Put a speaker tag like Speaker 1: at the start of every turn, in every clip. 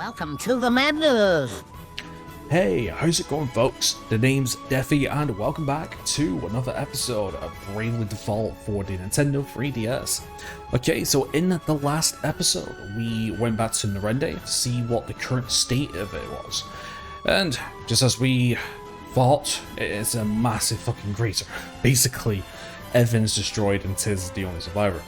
Speaker 1: Welcome to the madness!
Speaker 2: Hey, how's it going, folks? The name's Defi, and welcome back to another episode of Bravely Default for the Nintendo 3DS. Okay, so in the last episode, we went back to Norende to see what the current state of it was. And just as we thought, it's a massive fucking crater. Basically, everything's destroyed and Tiz is the only survivor.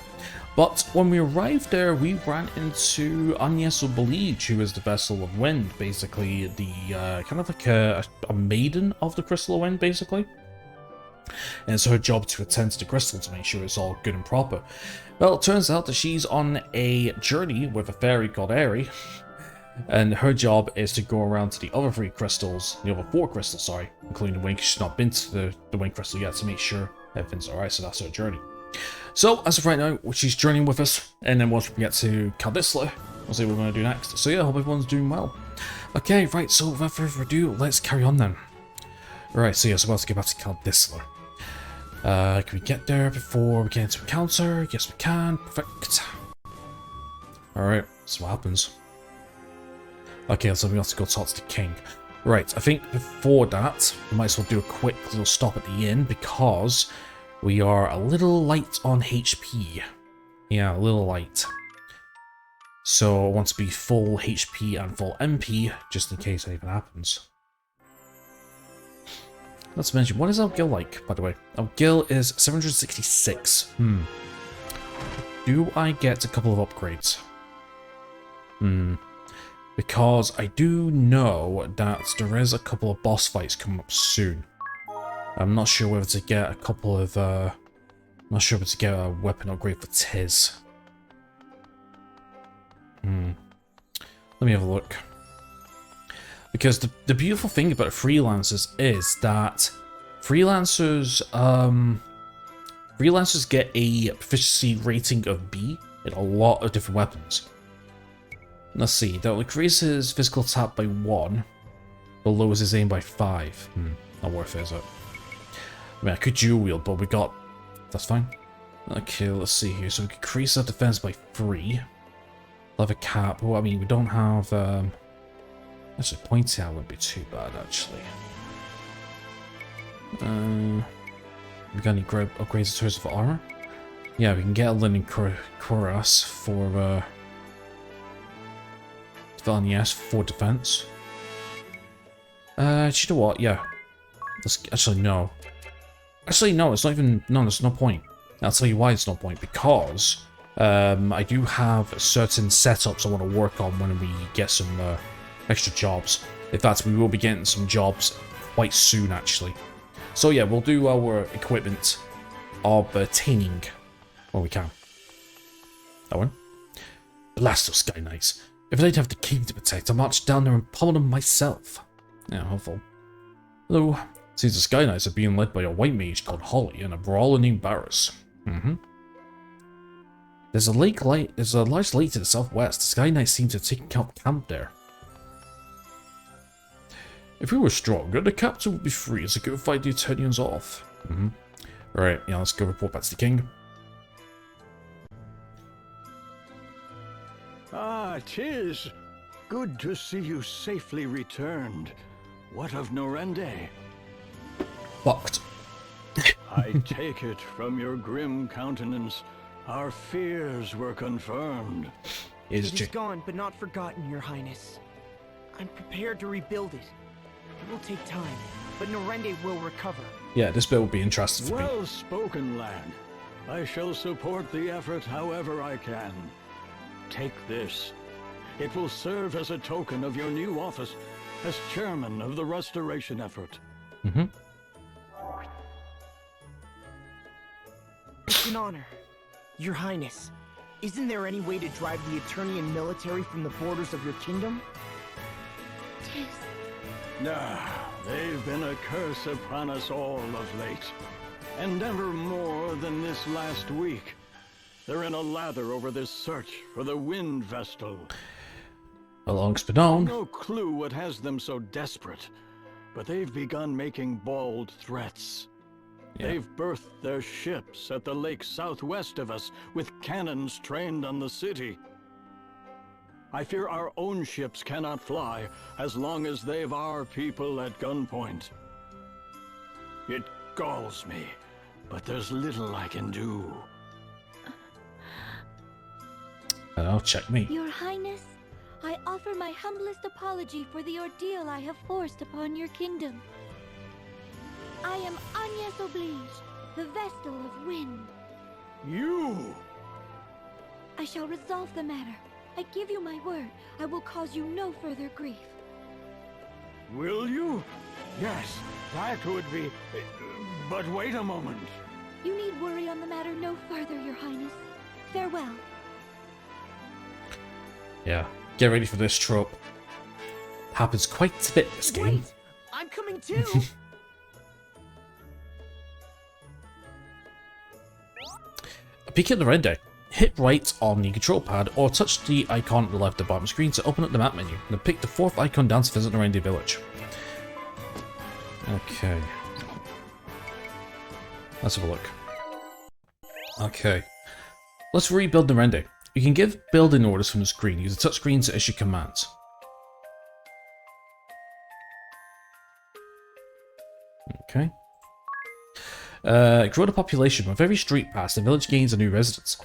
Speaker 2: But when we arrived there, we ran into Agnes Oblige, who is the Vessel of Wind, basically the kind of like a maiden of the Crystal of Wind, basically. And it's her job to attend to the crystal to make sure it's all good and proper. Well, it turns out that she's on a journey with a fairy called Airy, and her job is to go around to the other four crystals, including the Wind, 'cause she's not been to the Wind Crystal yet, to make sure everything's alright, so that's her journey. So, as of right now, she's journeying with us, and then once we get to Caldisla, we'll see what we're going to do next. So yeah, I hope everyone's doing well. Okay, right, so without further ado, let's carry on then. Right, so yeah, so let's get back to Caldisla. Can we get there before we get into encounter? Yes, we can. Perfect. Alright, so what happens? Okay, so we have to go talk to the king. Right, I think before that, we might as well do a quick little stop at the inn, because we are a little light on HP. Yeah, a little light. So I want to be full HP and full MP, just in case anything happens. Let's mention, what is our gil like, by the way? Our gil is 766. Do I get a couple of upgrades? Because I do know that there is a couple of boss fights coming up soon. I'm not sure whether to get a couple of, I'm not sure whether to get a weapon upgrade for Tiz. Let me have a look. Because the beautiful thing about freelancers is that freelancers get a proficiency rating of B in a lot of different weapons. Let's see, that will increase his physical attack by 1, but lowers his aim by 5. Not worth it, is it? I mean, I could dual wield, but we got... That's fine. Okay, let's see here. So we can increase our defense by 3. We'll have a cap. Well, I mean, we don't have... Actually, pointy out wouldn't be too bad, actually. We got any upgrades in terms of armor? Yeah, we can get a linen cuirass for... Yes, for defense. Do you know what? Yeah. Actually, no. Actually, no, it's not even... No, there's no point. I'll tell you why it's no point. Because I do have certain setups I want to work on when we get some extra jobs. In fact, we will be getting some jobs quite soon, actually. So yeah, we'll do our equipment obtaining when we can. That one. Blast those Sky Knights. If I didn't have the king to protect, I'd march down there and pummel them myself. Yeah, hopeful. Hello. Seems the Sky Knights are being led by a white mage called Holly and a brawler named Barris. There's a large lake to the southwest. The Sky Knights seem to have taken camp there. If we were stronger, the captain would be free to go fight the Eternians off. Alright, yeah, let's go report back to the king.
Speaker 3: Ah, 'tis good to see you safely returned. What of Norende?
Speaker 2: Fucked.
Speaker 3: I take it from your grim countenance, our fears were confirmed.
Speaker 4: It is gone, but not forgotten, Your Highness. I'm prepared to rebuild it. It will take time, but Norende will recover.
Speaker 2: Yeah, this bit will be interesting for me.
Speaker 3: Well spoken, lad. I shall support the effort however I can. Take this. It will serve as a token of your new office as chairman of the restoration effort.
Speaker 4: It's an honor. Your Highness, isn't there any way to drive the Eternian military from the borders of your kingdom?
Speaker 3: Nah, they've been a curse upon us all of late. And never more than this last week. They're in a lather over this search for the Wind Vestal.
Speaker 2: Alongst Benon.
Speaker 3: No clue what has them so desperate, but they've begun making bold threats.
Speaker 2: Yeah.
Speaker 3: They've berthed their ships at the lake southwest of us with cannons trained on the city. I fear our own ships cannot fly as long as they've our people at gunpoint. It galls me, but there's little I can do.
Speaker 2: Oh, check me.
Speaker 5: Your Highness, I offer my humblest apology for the ordeal I have forced upon your kingdom. I am Agnes Oblige, the Vestal of Wind.
Speaker 3: You!
Speaker 5: I shall resolve the matter. I give you my word, I will cause you no further grief.
Speaker 3: Will you? Yes, that would be... But wait a moment.
Speaker 5: You need worry on the matter no further, Your Highness. Farewell.
Speaker 2: Yeah, get ready for this trope. Happens quite a bit this game.
Speaker 4: Wait, I'm coming too.
Speaker 2: Peek at the render. Hit right on the control pad or touch the icon at the left of the bottom screen to open up the map menu. Then pick the 4th icon down to visit Norende Village. Okay. Let's have a look. Okay. Let's rebuild Norende. You can give building orders from the screen. Use the touchscreen to issue commands. Okay. Grow the population. With every street pass, the village gains a new residence.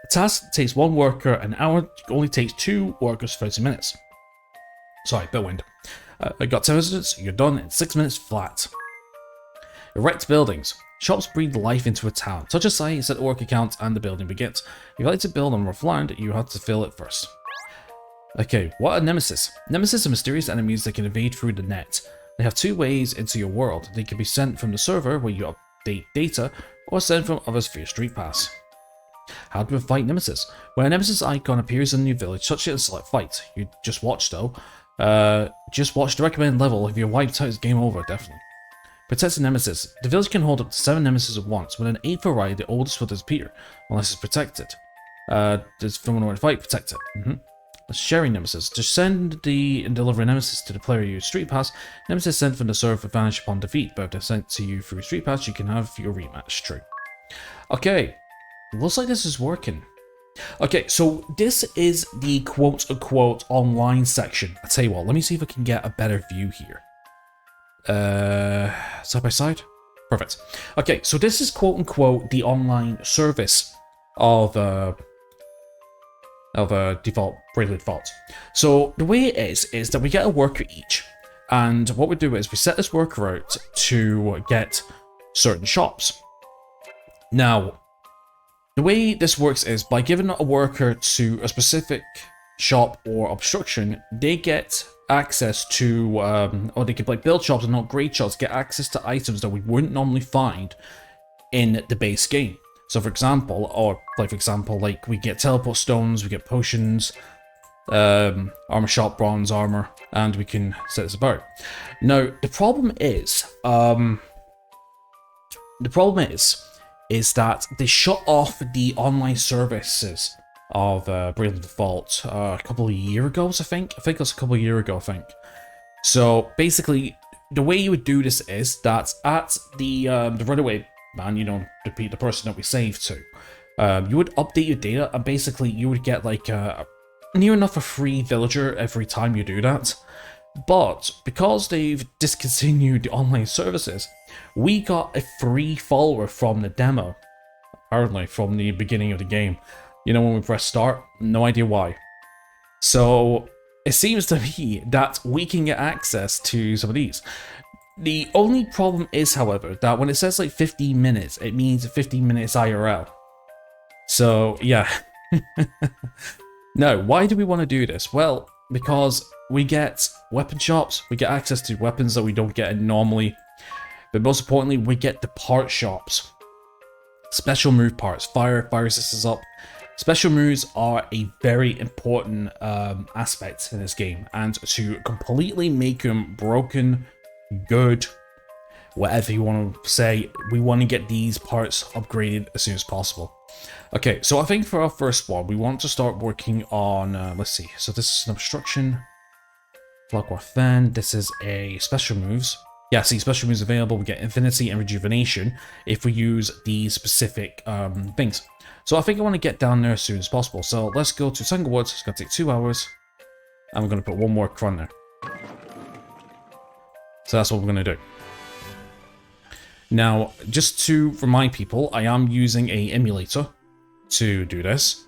Speaker 2: A task takes 1 worker an hour, only takes 2 workers 30 minutes. Sorry, Billwind. I got 10 residents, you're done in 6 minutes flat. Erect buildings. Shops breathe life into a town. Touch a site, set the worker count, and the building begins. If you like to build on rough land, you have to fill it first. Okay, what are Nemesis? Nemesis are mysterious enemies that can invade through the net. They have 2 ways into your world. They can be sent from the server, where you update data, or sent from others via Street Pass. How do we fight Nemesis? When a Nemesis icon appears in a new village, touch it and select fight. You just watch though. Just watch the recommended level. If you're wiped out, it's game over, definitely. Protect the Nemesis. The village can hold up to 7 Nemesis at once. When an 8th arrives, the oldest will disappear, unless it's protected. Does someone want to fight? Protect it. Sharing Nemesis. To send and deliver a Nemesis to the player you use Street Pass, Nemesis sent from the server vanish upon defeat, but if they're sent to you through Street Pass, you can have your rematch. True. Okay. Looks like this is working. Okay, so this is the quote-unquote online section. I tell you what, let me see if I can get a better view here. Side by side? Perfect. Okay, so this is quote-unquote the online service of default Bravely Default. So the way it is that we get a worker each, and what we do is we set this worker out to get certain shops. Now, the way this works is by giving a worker to a specific shop or obstruction, they get access to, or they can like build shops and not grade shops, get access to items that we wouldn't normally find in the base game. So for example, like we get teleport stones, we get potions, armor shop, bronze armor, and we can set this about. Now the problem is that they shut off the online services of Bravely Default a couple of years ago, I think it was a couple of years ago, I think. So basically, the way you would do this is that at the runaway man, you know, the person that we saved to, you would update your data, and basically you would get like near enough a free villager every time you do that. But because they've discontinued the online services, we got a free follower from the demo, apparently from the beginning of the game. You know, when we press start, no idea why. So it seems to me that we can get access to some of these. The only problem is, however, that when it says like 15 minutes, it means 15 minutes IRL. So yeah. No, why do we want to do this? Well, because we get weapon shops, we get access to weapons that we don't get normally, but most importantly, we get the part shops. Special move parts, fire resistance up. Special moves are a very important aspect in this game, and to completely make them broken, good, whatever you want to say, we want to get these parts upgraded as soon as possible. Okay, so I think for our first one, we want to start working on, let's see, so this is an obstruction, Flockworth Fen, this is a special moves. Yeah, see, special moves available, we get infinity and rejuvenation if we use these specific things. So I think I want to get down there as soon as possible. So let's go to Tanglewood. It's going to take 2 hours. And we're going to put one more cron there. So that's what we're going to do. Now, just to remind people, I am using a emulator to do this.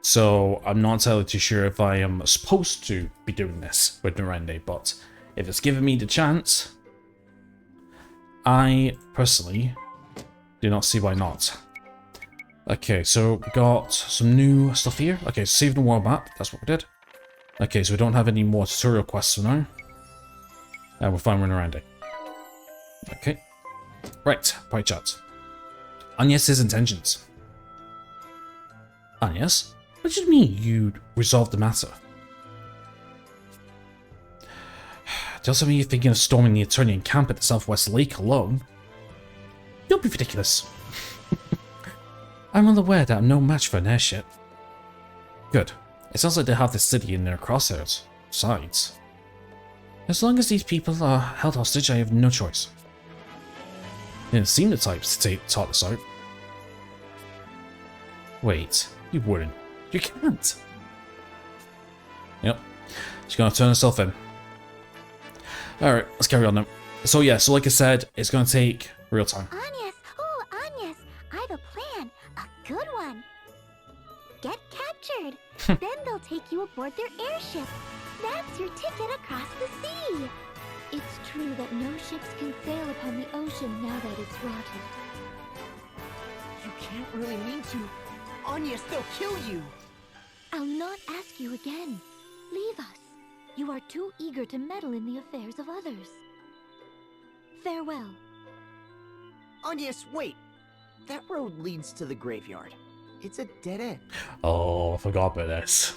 Speaker 2: So I'm not entirely too sure if I am supposed to be doing this with Norende, but if it's given me the chance, I personally do not see why not. Okay, so we got some new stuff here. Okay, save the world map, that's what we did. Okay, so we don't have any more tutorial quests for now. And we're fine with Norende. Okay. Right, pie chat. Agnes' intentions. Agnes? What do you mean you resolved the matter? Doesn't mean you're thinking of storming the Eternian camp at the Southwest Lake alone. Don't be ridiculous. I'm well aware that I'm no match for an airship. Good. It sounds like they have the city in their crosshairs. Besides, as long as these people are held hostage, I have no choice. They didn't seem the types to talk this out. Wait, you wouldn't. You can't. Yep. She's gonna turn herself in. Alright, let's carry on now. So yeah, so like I said, it's gonna take real time.
Speaker 5: Agnes, oh, Agnes, I have a plan. A good one. Get captured. Then they'll take you aboard their airship. That's your ticket across the sea. It's true that no ships can sail upon the ocean now that it's rotted.
Speaker 4: You can't really mean to. Agnes, they'll kill you.
Speaker 5: I'll not ask you again. Leave us. You are too eager to meddle in the affairs of others. Farewell.
Speaker 4: Agnes, wait. That road leads to the graveyard. It's a dead end.
Speaker 2: Oh, I forgot about this.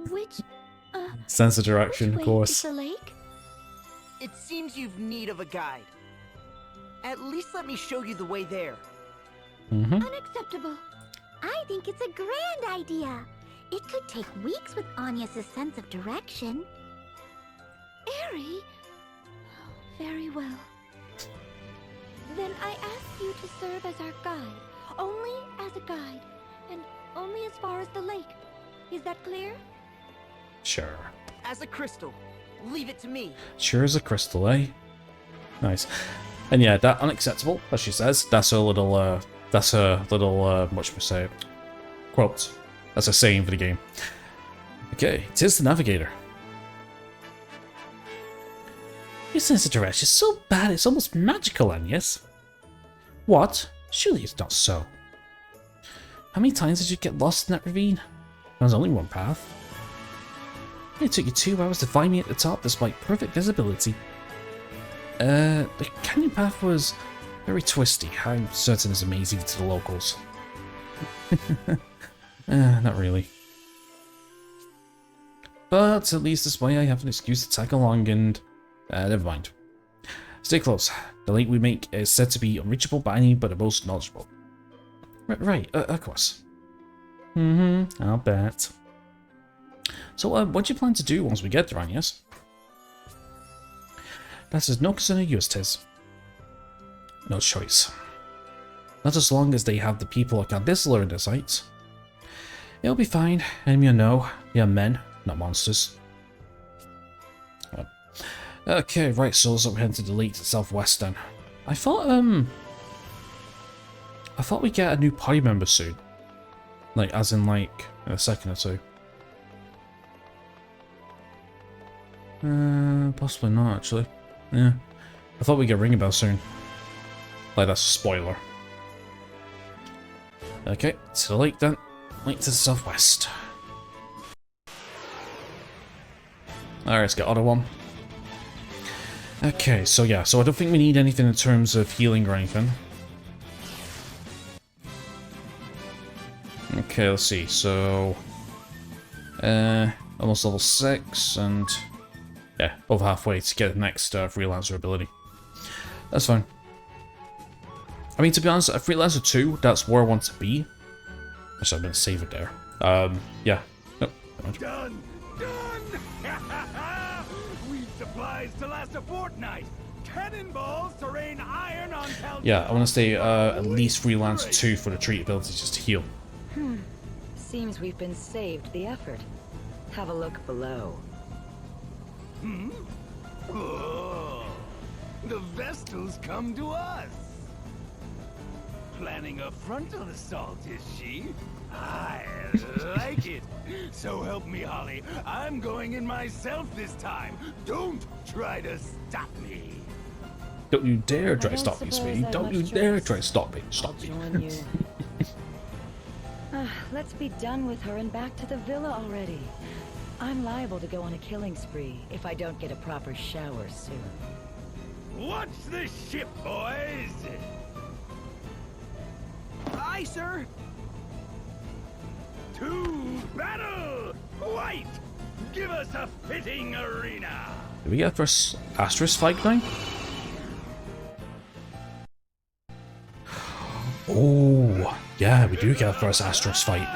Speaker 5: Which,
Speaker 2: Sense of direction,
Speaker 5: which
Speaker 2: of
Speaker 5: way
Speaker 2: course.
Speaker 5: is the lake?
Speaker 4: It seems you've need of a guide. At least let me show you the way there.
Speaker 5: Unacceptable. I think it's a grand idea. It could take weeks with Agnes' sense of direction. Airy? Very well. Then I ask you to serve as our guide. Only as a guide. And only as far as the lake. Is that clear?
Speaker 2: Sure.
Speaker 4: As a crystal. Leave it to me.
Speaker 2: Sure as a crystal, eh? Nice. And yeah, that unacceptable, as she says. That's her little, what should we say? Quote. That's a saying for the game. Okay, 'tis the navigator. Your sense of direction is so bad it's almost magical, Agnes. What? Surely it's not so. How many times did you get lost in that ravine? There was only one path. It took you 2 hours to find me at the top despite perfect visibility. The canyon path was very twisty. I'm certain it's amazing to the locals. Not really. But at least this way I have an excuse to tag along and... never mind. Stay close. The lake we make is said to be unreachable by any but the most knowledgeable. Right, of course. I'll bet. So, what do you plan to do once we get there, Agnes? That is no concern of yours, 'tis. No choice. Not as long as they have the people of Candisla in their sights. It'll be fine. Enemy or no, they are men, not monsters. Okay, right, so let's head to the lake to the southwest then. I thought we get a new party member soon. Like, as in, like, in a second or two. Possibly not, actually. Yeah. I thought we'd get Ring a Bell soon. Like, that's a spoiler. Okay, to the lake then. Lake to the southwest. Alright, let's get other one. Okay, so yeah, so I don't think we need anything in terms of healing or anything. Okay, let's see, so... almost level 6, and... yeah, over halfway to get the next Freelancer ability. That's fine. I mean, to be honest, a Freelancer 2, that's where I want to be. Actually, I'm going to save it there. Yeah. Nope.
Speaker 6: Done! We've supplies to last a fortnight! Cannonballs to rain iron on Cal—
Speaker 2: yeah, I want to stay at least Freelancer 2 for the treat ability just to heal.
Speaker 7: Seems we've been saved the effort. Have a look below.
Speaker 6: Oh, the Vestals come to us. Planning a frontal assault, is she? I like it. So help me, Holly. I'm going in myself this time. Don't try to stop me.
Speaker 2: Don't you dare try to
Speaker 7: don't
Speaker 2: stop me,
Speaker 7: suppose
Speaker 2: sweetie.
Speaker 7: I
Speaker 2: Don't you
Speaker 7: much
Speaker 2: dare
Speaker 7: choice.
Speaker 2: try to stop me.
Speaker 7: I'll
Speaker 2: Stop me.
Speaker 7: join you. Let's be done with her and back to the villa already. I'm liable to go on a killing spree if I don't get a proper shower soon.
Speaker 6: Watch the ship, boys.
Speaker 4: Aye, sir.
Speaker 6: To battle! White! Give us a fitting arena!
Speaker 2: Did we get our first Asterisk fight now? Oh, yeah, we do get our first Asterisk fight.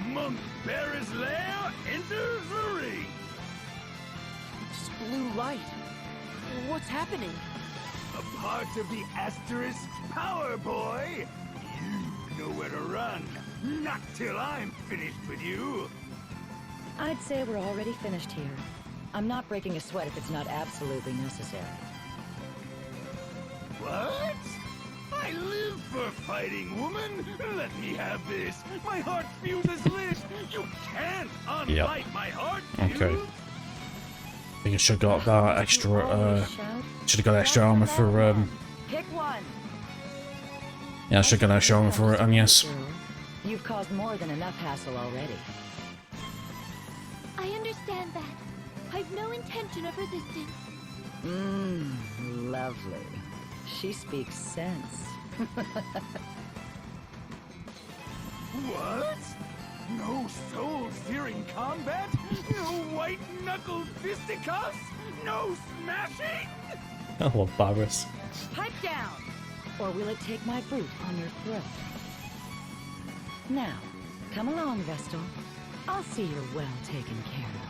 Speaker 6: Monk Bear's lair enters the ring!
Speaker 4: Just blue light. What's happening?
Speaker 6: A part of the Asterisk power, boy! You know where to run. Not till I'm finished with you.
Speaker 7: I'd say we're already finished here. I'm not breaking a sweat if it's not absolutely necessary.
Speaker 6: What? I live for fighting, woman! Let me have this! My heart fuse is lit! You can't unlight my heart fuse!
Speaker 2: Okay. I think I should have got that extra,
Speaker 7: Always shout.
Speaker 2: should have got extra armor for,
Speaker 7: Pick one.
Speaker 2: yeah, I should have got extra armor for Agnes.
Speaker 7: Girl, you've caused more than enough hassle already.
Speaker 5: I understand that. I've no intention of resisting.
Speaker 7: Lovely. She speaks sense.
Speaker 6: What? No soul-searing combat? No white-knuckled fisticuffs? No smashing?
Speaker 2: I love Barris.
Speaker 7: Pipe down! Or will it take my boot on your throat? Now, come along, Vestal. I'll see you're well taken care of.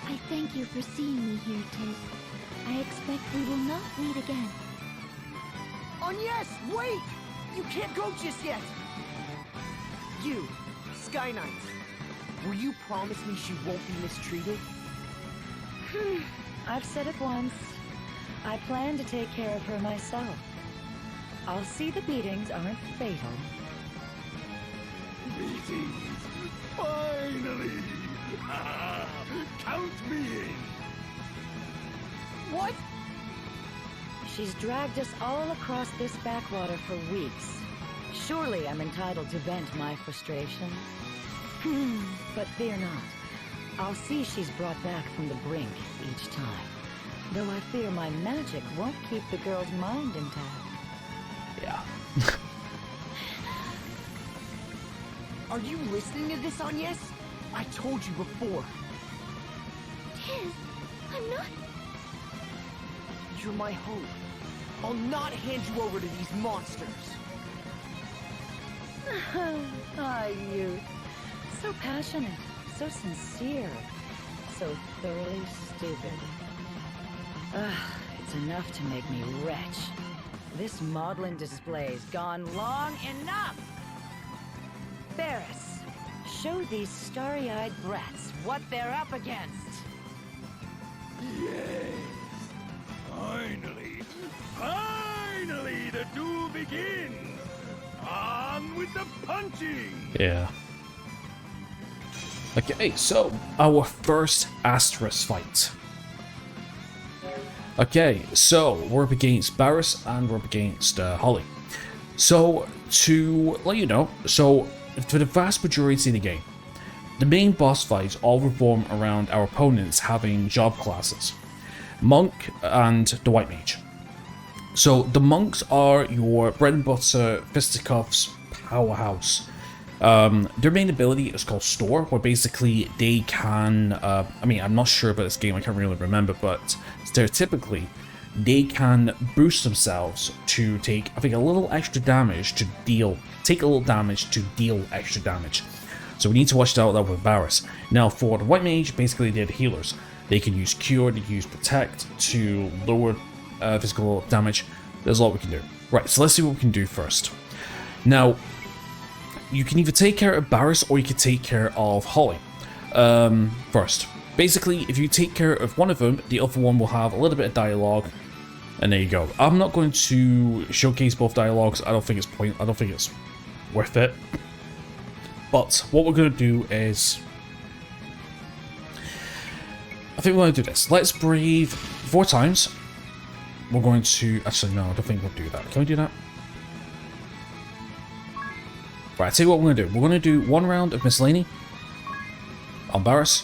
Speaker 5: I thank you for seeing me here, Tiz. I expect we will not meet again.
Speaker 4: Agnes, wait! You can't go just yet! You, Sky Knight, will you promise me she won't be mistreated?
Speaker 7: I've said it once. I plan to take care of her myself. I'll see the beatings aren't fatal.
Speaker 6: Meetings! Finally! Count me in!
Speaker 4: What?
Speaker 7: She's dragged us all across this backwater for weeks. Surely I'm entitled to vent my frustration. But fear not. I'll see she's brought back from the brink each time. Though I fear my magic won't keep the girl's mind intact.
Speaker 2: Yeah.
Speaker 4: Are you listening to this, Agnes? I told you before.
Speaker 5: Tiz, I'm not...
Speaker 4: You're my hope. I'll not hand you over to these monsters.
Speaker 7: Ah, youth. So passionate, so sincere, so thoroughly stupid. It's enough to make me retch. This maudlin display's gone long enough! Barris, show these starry-eyed brats what they're up against!
Speaker 6: Yes! Finally! Finally, the duel begins! On with the punching!
Speaker 2: Yeah. Okay, so our first Asterisk fight. Okay, so we're up against Barris and we're up against Holly. So, to let you know, so for the vast majority of the game, the main boss fights all revolve around our opponents having job classes. Monk and the White Mage. So the monks are your bread and butter fisticuffs powerhouse. Their main ability is called Store, where basically they can, I mean, I'm not sure about this game, I can't really remember, but stereotypically, they can boost themselves to take, I think, a little extra damage to deal, take a little damage to deal extra damage. So we need to watch out that with Barris. Now for the White Mage, basically they're the healers. They can use Cure, they can use Protect to lower physical damage. There's a lot we can do. Right, so let's see what we can do first. Now, you can either take care of Barris or you can take care of Holly first. Basically, if you take care of one of them, the other one will have a little bit of dialogue, and there you go. I'm not going to showcase both dialogues. I don't think it's worth it. But what we're going to do is, I think we're going to do this. Let's brave 4 times. We're going to, actually no, I don't think we'll do that. Can we do that? Right, I'll tell you what we're going to do. We're going to do 1 round of Miscellany on Barris,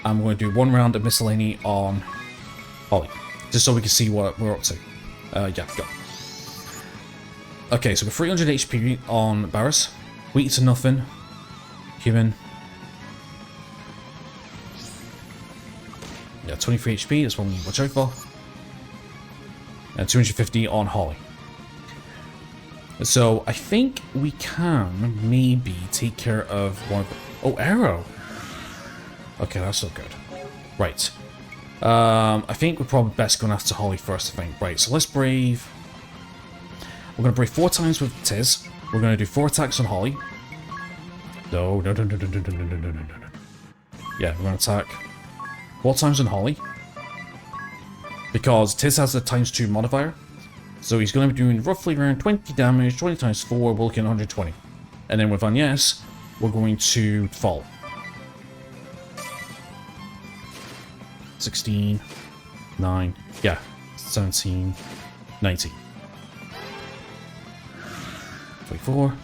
Speaker 2: and we're going to do 1 round of Miscellany on Holly, just so we can see what we're up to. Yeah, go. Okay, so we're 300 HP on Barris. Weak to nothing. Human. Yeah, 23 HP, that's what we watch out for. And 250 on Holly. So I think we can maybe take care of one of them. Oh, Arrow! Okay, that's so good. Right. I think we're probably best going after Holly first, I think. Right, so let's brave. We're going to brave 4 times with Tiz. We're going to do 4 attacks on Holly. No. Yeah, we're going to attack 4 times on Holly. Because Tiz has a ×2 modifier. So he's going to be doing roughly around 20 damage, 20 times 4, we're looking at 120. And then with Agnes, we're going to fall. 16, 9, yeah, 17, 19. 24.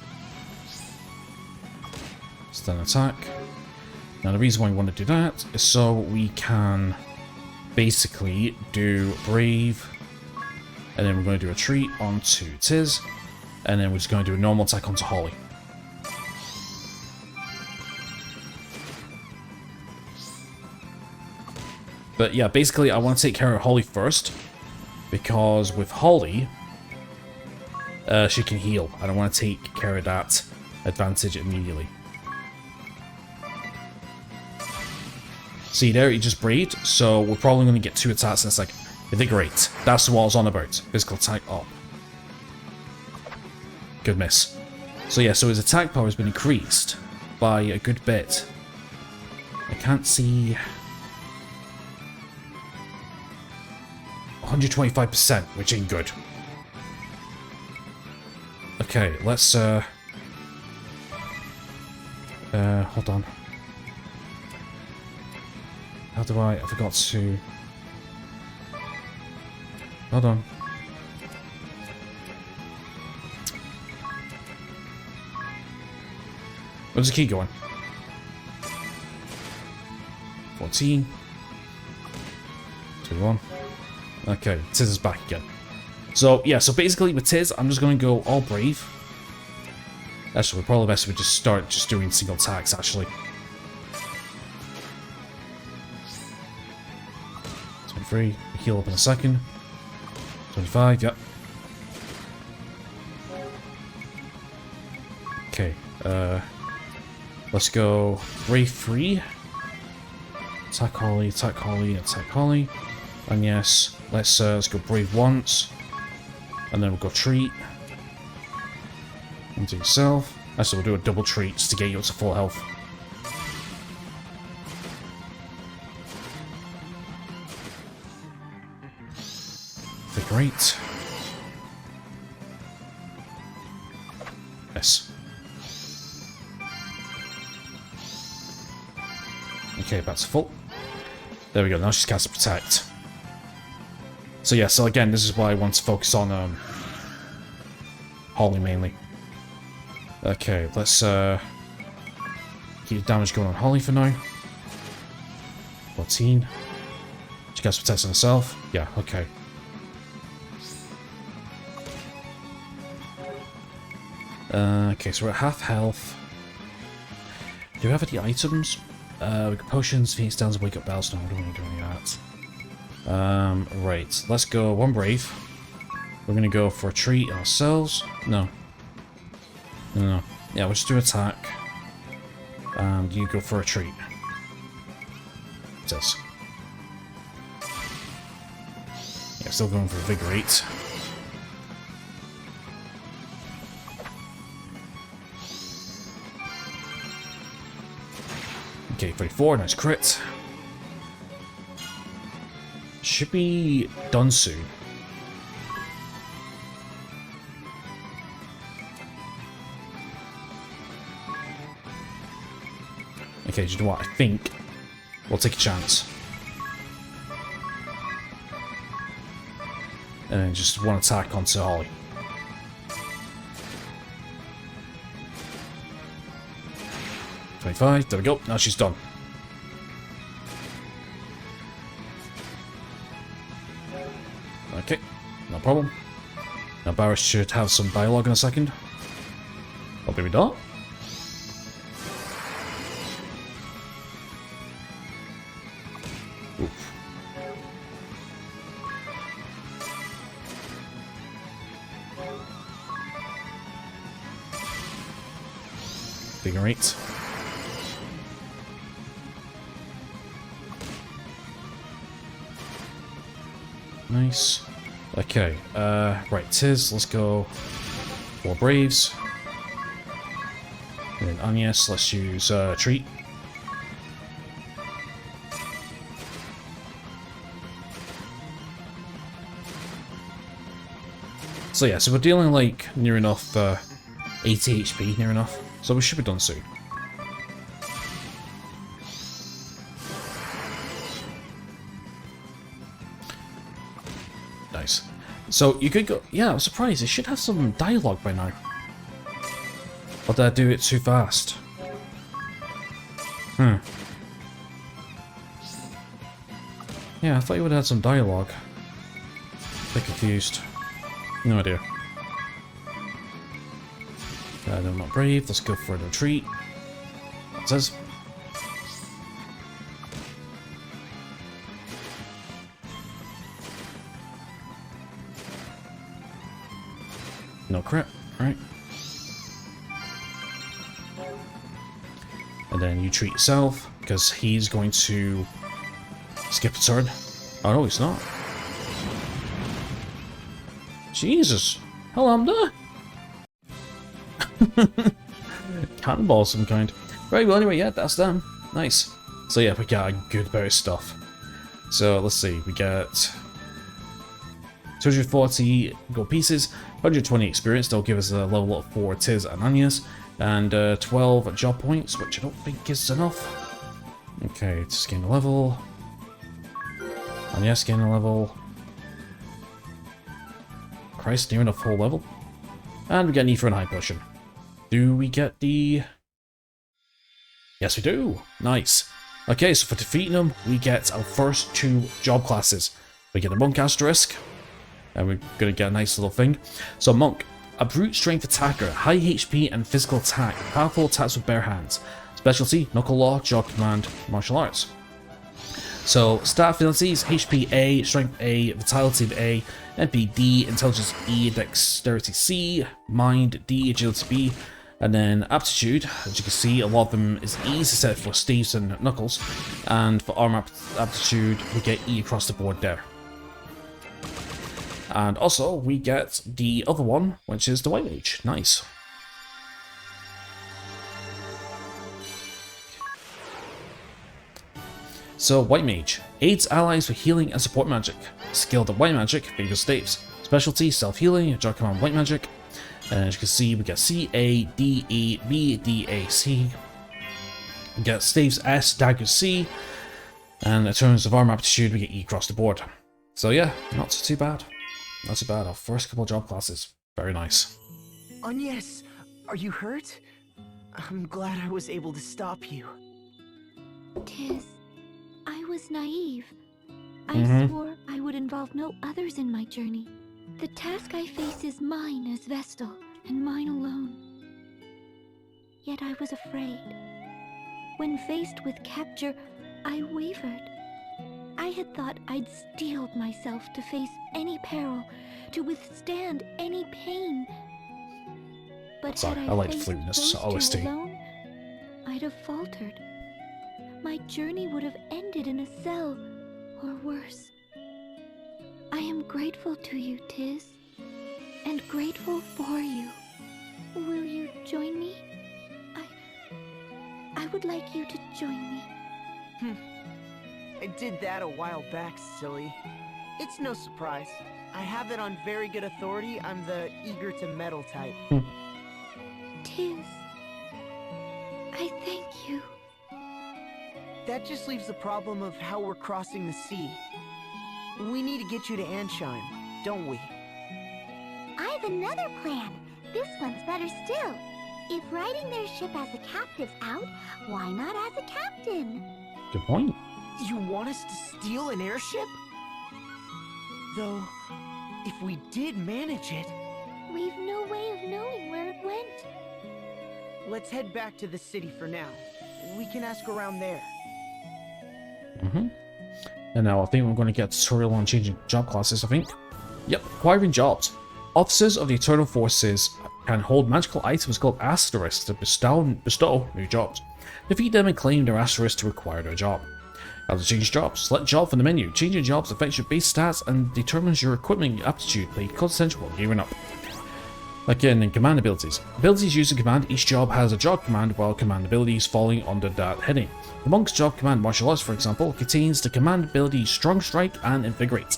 Speaker 2: Stun attack. Now the reason why we want to do that is so we can basically do Brave, and then we're going to do a treat onto Tiz, and then we're just going to do a normal attack onto Holly. But yeah, basically I want to take care of Holly first, because with Holly, she can heal. I don't want to take care of that advantage immediately. See there, he just braved, so we're probably going to get 2 attacks, and it's like, they're great. That's what I was on about. Physical attack up. Good miss. So yeah, so his attack power has been increased by a good bit. I can't see... 125%, which ain't good. Okay, let's hold on. How do I forgot to... Hold on. Where's the key going? 14. 21. Okay, Tiz is back again. So, yeah, so basically with Tiz, I'm just going to go all brave. Actually, we're probably best if we just start just doing single attacks, actually. 23, we heal up in a second. 25, yep. Okay, let's go Brave 3. Attack Holly, attack Holly, attack Holly. And yes, let's go Brave once. And then we'll go Treat. Into yourself. Actually, we'll do a double treat just to get you up to full health. Great. Yes. Okay, that's full. There we go, now she's cast Protect. So yeah, so again, this is why I want to focus on Holly mainly. Okay, let's keep the damage going on Holly for now. 14. She casts Protect on herself. Yeah, okay. Okay, so we're at half health. Do we have any items? We got potions, Phoenix Downs, Wake Up Bells. No, we don't want to do any of that. Right, let's go 1 brave. We're gonna go for a treat ourselves. No. No. Yeah, we'll just do attack. And you go for a treat. Yes. Yeah, still going for Vigorate. Okay, 34, nice crit. Should be done soon. Okay, do you know what? I think we'll take a chance. And then just one attack onto Holly. $25, there we go, now she's done. Okay, no problem. Now Barris should have some dialogue in a second. Or maybe not. Oof. Figure 8. Nice. Okay, right, Tiz, let's go for Braves. And then Agnes, let's use Treat. So yeah, so we're dealing like near enough 80 HP, near enough. So we should be done soon. Nice. So you could go, yeah, I'm surprised, it should have some dialogue by now. Or did I do it too fast? Yeah, I thought you would have had some dialogue. A bit confused. No idea. No, not brave. Let's go for a retreat. It says. No crit, right? And then you treat yourself, because he's going to skip a turn. Oh no, he's not. Jesus. Hello, Cannonball of some kind. Right, well anyway, yeah, that's done. Nice. So yeah, we got a good bit of stuff. So let's see, we get 240 gold pieces, 120 experience, that'll give us a level up for Tiz and Agnes, and 12 job points, which I don't think is enough. Okay, Tiz gain a level. Agnes gain a level. Christ, near enough full level. And we get Nithra and High Potion. Do we get the... Yes, we do. Nice. Okay, so for defeating them, we get our first 2 job classes. We get a Monk Asterisk, and we're going to get a nice little thing. So Monk, a brute strength attacker, high HP and physical attack, powerful attacks with bare hands. Specialty, Knuckle Law, Jaw Command, Martial Arts. So, stat abilities, HP A, Strength A, Vitality A, MP D, Intelligence E, Dexterity C, Mind D, Agility B, and then Aptitude, as you can see, a lot of them is E set for Steves and Knuckles, and for Armor Aptitude, we get E across the board there. And also, we get the other one, which is the White Mage. Nice. So, White Mage. Aids allies with healing and support magic. Skilled at White Magic, favors Steves. Specialty, self-healing, Jaw Command White Magic. And as you can see, we get C, A, D, E, B, D, A, C. We get Steves S, Dagger C. And in terms of armor aptitude, we get E across the board. So yeah, not too bad. Not too bad. Our first couple of job classes. Very nice.
Speaker 4: Agnes, are you hurt? I'm glad I was able to stop you.
Speaker 5: Tiz, I was naive. I swore I would involve no others in my journey. The task I face is mine as Vestal, and mine alone. Yet I was afraid. When faced with capture, I wavered. I had thought I'd steeled myself to face any peril, to withstand any pain. But
Speaker 2: Sorry,
Speaker 5: had
Speaker 2: I like
Speaker 5: faced
Speaker 2: fluteness,
Speaker 5: those
Speaker 2: OST.
Speaker 5: two alone, I'd have faltered. My journey would have ended in a cell, or worse. I am grateful to you, Tiz, and grateful for you. Will you join me? I would like you to join me.
Speaker 4: I did that a while back, silly. It's no surprise. I have it on very good authority. I'm the eager to meddle type.
Speaker 5: Tiz, I thank you.
Speaker 4: That just leaves the problem of how we're crossing the sea. We need to get you to Ansheim, don't we?
Speaker 5: I have another plan. This one's better still. If riding their ship as a captive's out, why not as a captain?
Speaker 2: Good point.
Speaker 4: You want us to steal an airship? Though, if we did manage it,
Speaker 5: We've no way of knowing where it went.
Speaker 4: let's head back to the city for now. We can ask around there.
Speaker 2: And now I think we're going to get a tutorial on changing job classes, I think. Yep, acquiring jobs. Officers of the Eternal Forces can hold magical items called asterisks to bestow new jobs. Defeat them and claim their asterisks to acquire their job. How to change jobs. Select job from the menu. Changing jobs affects your base stats and determines your equipment aptitude. Play consequential while gearing up. Again, in command abilities. Abilities used in command. Each job has a job command, while command abilities falling under that heading. The Monk's job command, Martial Arts, for example, contains the command abilities Strong Strike and Invigorate.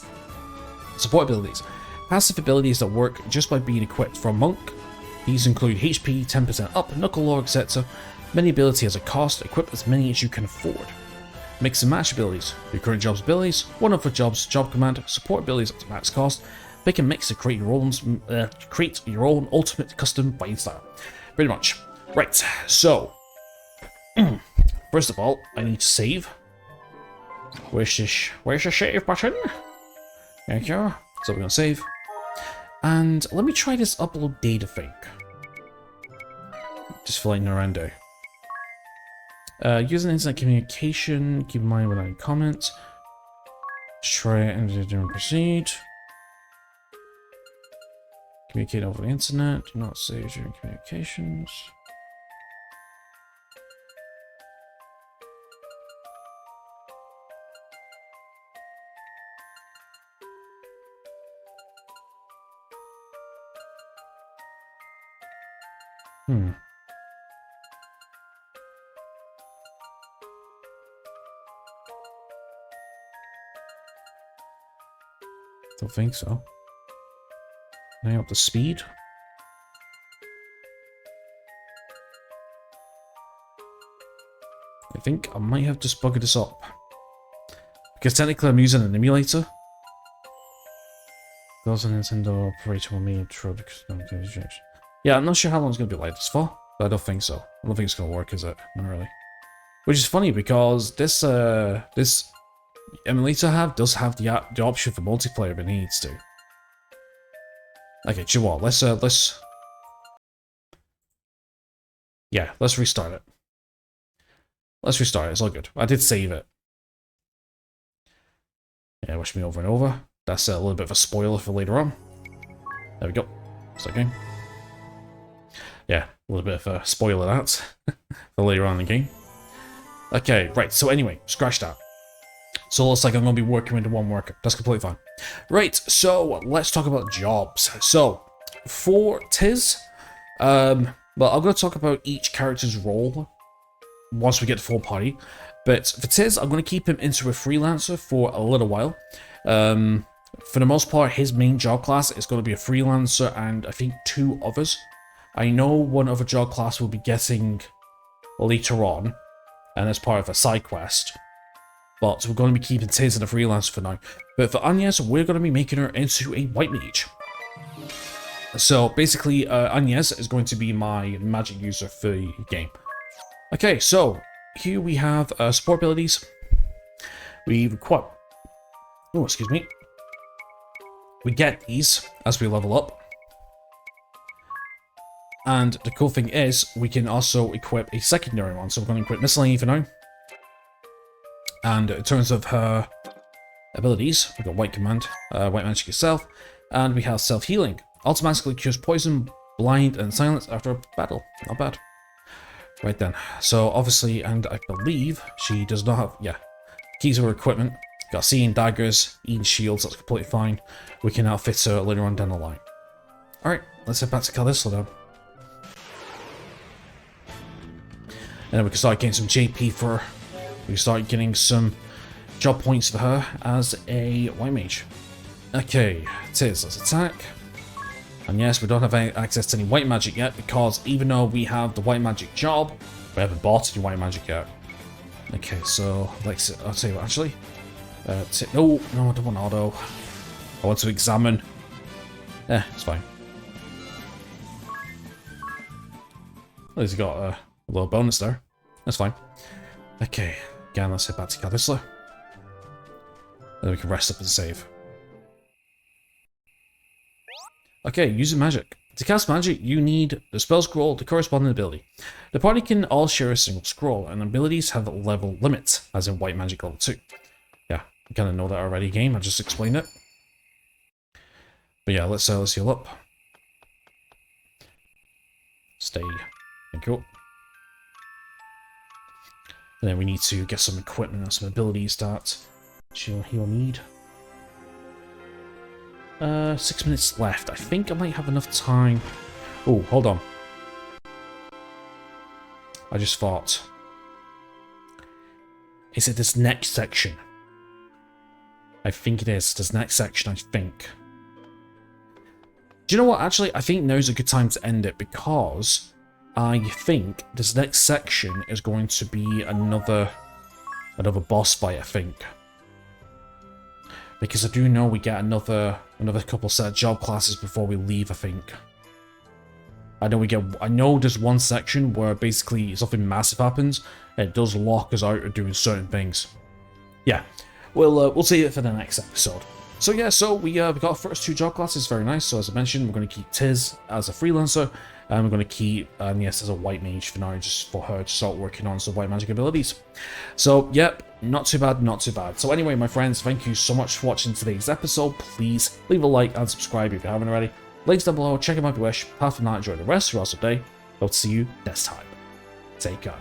Speaker 2: Support abilities. Passive abilities that work just by being equipped from Monk. These include HP 10% up, Knuckle Law, etc. Many ability has a cost. Equip as many as you can afford. Mix and match abilities. Your current job's abilities. One of the job's job command. Support abilities at max cost. Pick and mix to create your own ultimate custom fighting style. Pretty much. Right, so first of all, I need to save. Where's the save button? Thank you. So we're gonna save. And let me try this upload data thing. Just flying around there. Using internet communication, keep in mind without any comments. Let's try it and proceed. Communicate over the internet. Do not save during communications. Don't think so. Can I up the speed? I think I might have to bugger this up. Because technically I'm using an emulator. Those on Nintendo operator will mean true because yeah, I'm not sure how long it's going to be like this for, but I don't think so. I don't think it's going to work, is it? Not really. Which is funny because this this emulator does have the option for multiplayer, but it needs to. Okay, do you know what? Let's restart it. Let's restart it. It's all good. I did save it. Yeah, wish me over and over. That's a little bit of a spoiler for later on. There we go. It's okay. Yeah, a little bit of a spoiler that for later on in the game. Okay, right. So anyway, scratch that. So it looks like I'm going to be working with one worker. That's completely fine. Right, so let's talk about jobs. So, for Tiz, well, I'm going to talk about each character's role once we get to full party. But for Tiz, I'm going to keep him into a freelancer for a little while. For the most part, his main job class is going to be a freelancer and I think 2 others. I know one other job class will be getting later on, and as part of a side quest. But we're going to be keeping Tiz in a freelancer for now. But for Agnes, we're going to be making her into a white mage. So basically, Agnes is going to be my magic user for the game. Okay, so here we have support abilities. We require... Oh, excuse me. We get these as we level up. And the cool thing is, we can also equip a secondary one. So we're going to equip Miscellany for now. And in terms of her abilities, we've got White Command, White Magic itself, and we have Self-Healing. Automatically cures poison, blind, and silence after a battle. Not bad. Right then. So obviously, and I believe she does not have, yeah, keys to her equipment. Got Seeing Daggers, Eating Shields, that's completely fine. We can outfit her later on down the line. Alright, let's head back to Callisto then. And then we can start getting some JP for her. We can start getting some job points for her as a white mage. Okay, Tiz, let's attack. And yes, we don't have any access to any white magic yet, because even though we have the white magic job, we haven't bought any white magic yet. Okay, so I'll tell you what, actually. No, I don't want auto. I want to examine. It's fine. At least he got a little bonus there. That's fine. Okay, again, let's head back to Kalisla. Then we can rest up and save. Okay, using magic. To cast magic, you need the spell scroll, the corresponding ability. The party can all share a single scroll, and abilities have level limits, as in white magic level 2. Yeah, you kind of know that already, game. I just explained it. But yeah, let's heal up. Stay. Thank you. And then we need to get some equipment and some abilities that he'll need. 6 minutes left. I think I might have enough time. Oh, hold on. I just thought. Is it this next section? I think it is. This next section, I think. Do you know what? Actually, I think now's a good time to end it, because I think this next section is going to be another boss fight, I think. Because I do know we get another couple set of job classes before we leave, I think. I know there's one section where basically something massive happens, and it does lock us out of doing certain things. Yeah, we'll see it for the next episode. So yeah, we got our first 2 job classes, very nice. So as I mentioned, we're going to keep Tiz as a freelancer, and we're going to keep Nias as a white mage for now, just for her to start working on some white magic abilities. So yep, not too bad, not too bad. So anyway, my friends, thank you so much for watching today's episode. Please leave a like and subscribe if you haven't already. Links down below, check them out if you wish. Apart from that, enjoy the rest of your awesome day. Hope to see you next time. Take care.